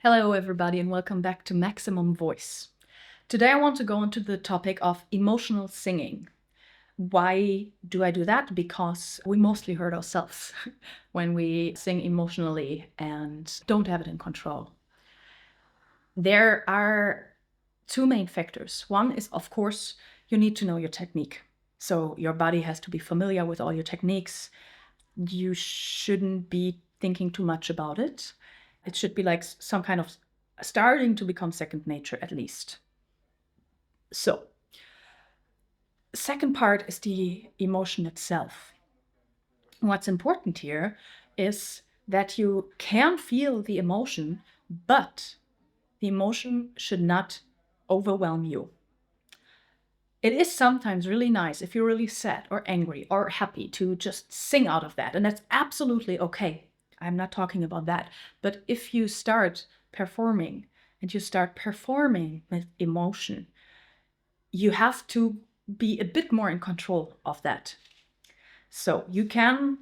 Hello, everybody, and welcome back to Maximum Voice. Today, I want to go into the topic of emotional singing. Why do I do that? Because we mostly hurt ourselves when we sing emotionally and don't have it in control. There are two main factors. One is, of course, you need to know your technique. So your body has to be familiar with all your techniques. You shouldn't be thinking too much about it. It should be like some kind of starting to become second nature, at least. So, second part is the emotion itself. What's important here is that you can feel the emotion, but the emotion should not overwhelm you. It is sometimes really nice if you're really sad or angry or happy to just sing out of that, and that's absolutely okay. I'm not talking about that. But if you start performing and you start performing with emotion, you have to be a bit more in control of that. So you can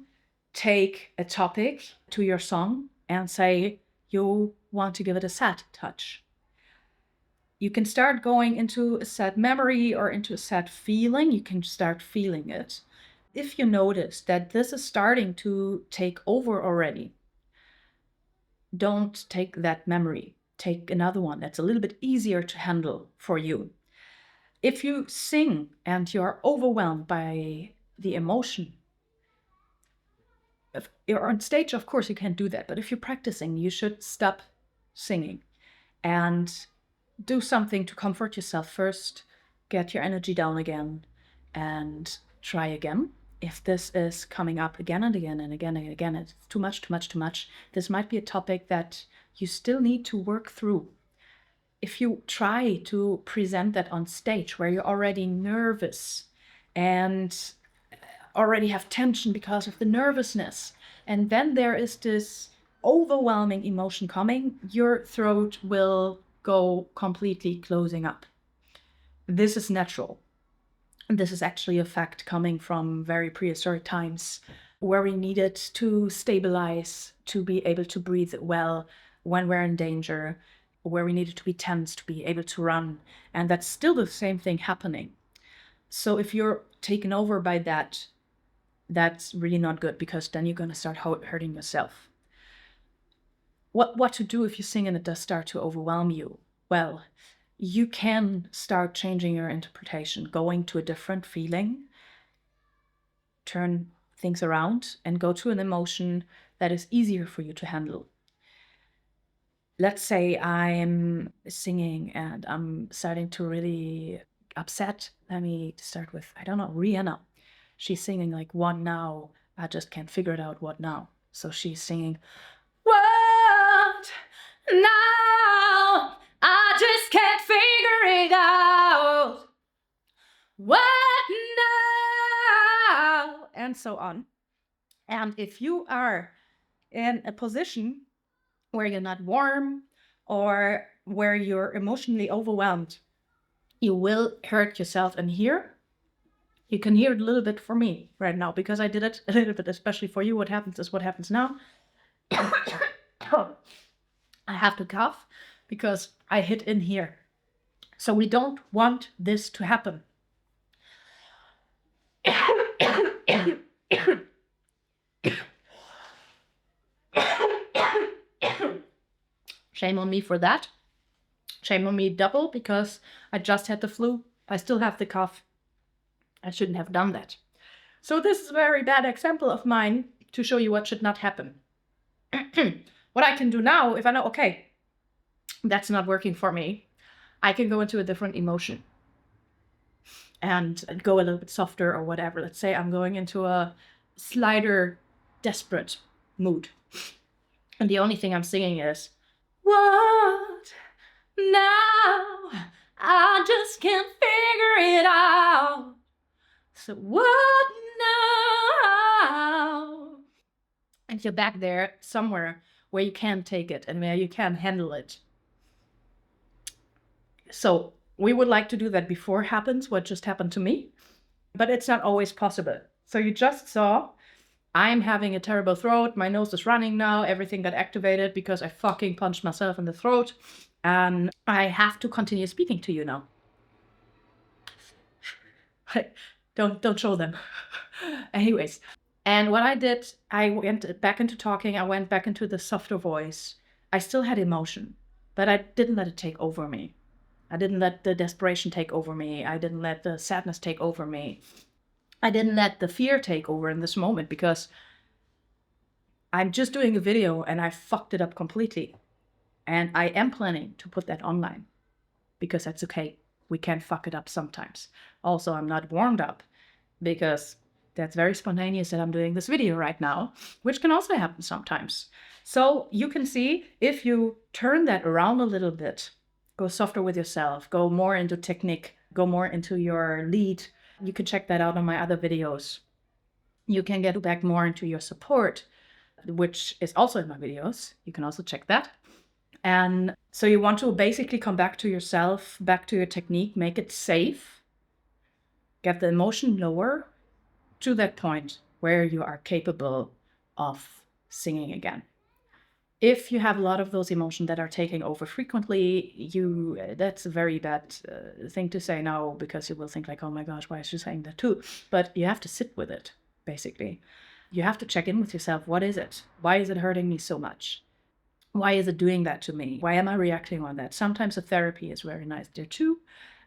take a topic to your song and say you want to give it a sad touch. You can start going into a sad memory or into a sad feeling. You can start feeling it. If you notice that this is starting to take over already, don't take that memory. Take another one that's a little bit easier to handle for you. If you sing and you're overwhelmed by the emotion, if you're on stage, of course, you can't do that. But if you're practicing, you should stop singing and do something to comfort yourself first, get your energy down again, and try again. If this is coming up again and again and again and again, it's too much, this might be a topic that you still need to work through. If you try to present that on stage where you're already nervous and already have tension because of the nervousness, and then there is this overwhelming emotion coming, your throat will go completely closing up. This is natural. This is actually a fact coming from very prehistoric times where we needed to stabilize, to be able to breathe well when we're in danger, where we needed to be tense to be able to run. And that's still the same thing happening. So if you're taken over by that, that's really not good, because then you're going to start hurting yourself. What to do if you sing and it does start to overwhelm you? Well, you can start changing your interpretation, going to a different feeling, turn things around, and go to an emotion that is easier for you to handle. Let's say I'm singing and I'm starting to really upset. Let me start with, I don't know, Rihanna. She's singing like, "What now? I just can't figure it out. What now?" So she's singing, "What now? I just can't figure it out. What now?" And so on. And if you are in a position where you're not warm or where you're emotionally overwhelmed, you will hurt yourself. And here, you can hear it a little bit for me right now, because I did it a little bit, especially for you. What happens is what happens now. I have to cough because I hit in here. So we don't want this to happen. Shame on me for that. Shame on me double, because I just had the flu. I still have the cough. I shouldn't have done that. So this is a very bad example of mine to show you what should not happen. What I can do now, if I know, okay, that's not working for me, I can go into a different emotion and go a little bit softer or whatever. Let's say I'm going into a slighter, desperate mood. And the only thing I'm singing is, "What now? I just can't figure it out. So what now?" And you're back there somewhere where you can take it and where you can handle it. So we would like to do that before happens what just happened to me, but it's not always possible. So you just saw I'm having a terrible throat. My nose is running now. Everything got activated because I fucking punched myself in the throat. And I have to continue speaking to you now. Don't show them. Anyways, and what I did, I went back into talking. I went back into the softer voice. I still had emotion, but I didn't let it take over me. I didn't let the desperation take over me. I didn't let the sadness take over me. I didn't let the fear take over in this moment because I'm just doing a video and I fucked it up completely. And I am planning to put that online because that's okay. We can fuck it up sometimes. Also, I'm not warmed up because that's very spontaneous that I'm doing this video right now, which can also happen sometimes. So you can see if you turn that around a little bit, go softer with yourself, go more into technique, go more into your lead. You can check that out on my other videos. You can get back more into your support, which is also in my videos. You can also check that. And so you want to basically come back to yourself, back to your technique, make it safe, get the emotion lower to that point where you are capable of singing again. If you have a lot of those emotions that are taking over frequently, that's a very bad thing to say now, because you will think like, oh my gosh, why is she saying that too? But you have to sit with it, basically. You have to check in with yourself. What is it? Why is it hurting me so much? Why is it doing that to me? Why am I reacting on that? Sometimes a therapy is very nice there too.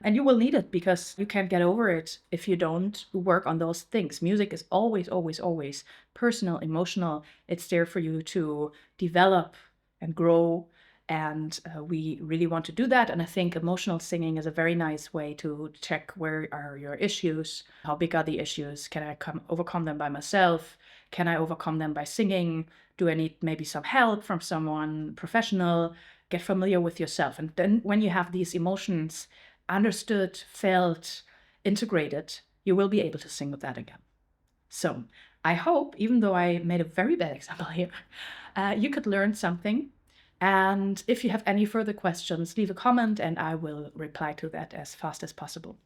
And you will need it because you can't get over it if you don't work on those things. Music is always, always, always personal, emotional. It's there for you to develop and grow. And we really want to do that. And I think emotional singing is a very nice way to check where are your issues, how big are the issues, can I overcome them by myself, can I overcome them by singing, do I need maybe some help from someone professional, get familiar with yourself. And then when you have these emotions understood, felt, integrated, you will be able to sing with that again. So I hope, even though I made a very bad example here, you could learn something. And if you have any further questions, leave a comment and I will reply to that as fast as possible.